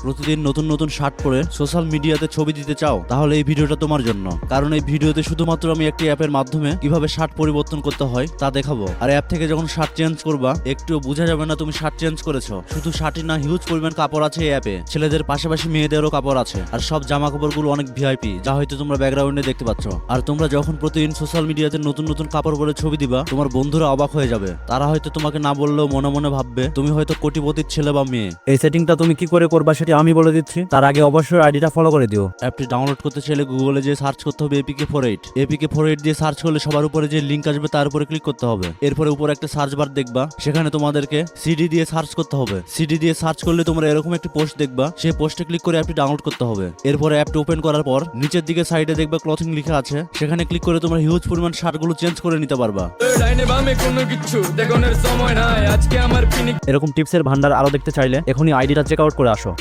প্রতিদিন নতুন নতুন শার্ট পরে সোশ্যাল মিডিয়াতে ছবি দিতে চাও, তাহলে এই ভিডিওটা তোমার জন্য। কারণ এই ভিডিওতে শুধুমাত্র আমি একটি অ্যাপের মাধ্যমে কিভাবে শার্ট পরিবর্তন করতে হয় তা দেখাবো। আর অ্যাপ থেকে যখন শার্ট চেঞ্জ করবা একটুও বোঝা যাবে না তুমি শার্ট চেঞ্জ করেছো। শুধু শার্টই না, হিউজ পরিমাণ কাপড় আছে এই অ্যাপে। ছেলেদের পাশাপাশি মেয়েদেরও কাপড় আছে। আর সব জামা কাপড়গুলো অনেক ভিআইপি, যা হয়তো তোমরা ব্যাকগ্রাউন্ডে দেখতে পাচ্ছ। আর তোমরা যখন প্রতিদিন সোশ্যাল মিডিয়াতে নতুন নতুন কাপড় পরে ছবি দিবা, তোমার বন্ধুরা অবাক হয়ে যাবে। তারা হয়তো তোমাকে না বললেও মনে মনে ভাববে তুমি হয়তো কোটিপতির ছেলে বা মেয়ে। এই সেটিংটা তুমি কি করে করবা সেটা আমি বলে দিচ্ছি, তার আগে অবশ্যই আইডিটা ফলো করে দিও। অ্যাপটি ডাউনলোড করতে চাইলে গুগলে যে সার্চ করতে হবে APK48। APK48 দিয়ে সার্চ করলে সবার উপরে যে লিঙ্ক আসবে তার উপরে ক্লিক করতে হবে। এরপরে উপরে একটা সার্চ বার দেখবা, সেখানে তোমাদেরকে সিডি দিয়ে সার্চ করতে হবে। সিডি দিয়ে সার্চ করলে তোমরা এরকম একটি পোস্ট দেখবা, সেই পোস্টে ক্লিক করে অ্যাপটি ডাউনলোড করতে হবে। এরপরে অ্যাপটি ওপেন করার পর নিচের দিকে সাইডে দেখবা ক্লথিং লেখা আছে, সেখানে ক্লিক করে তোমরা হিউজ পরিমাণ শার্টগুলো চেঞ্জ করে নিতে পারবা। এরকম টিপসের ভান্ডার আরো দেখতে চাইলে এখনই আইডিটা চেক আউট করে আসো।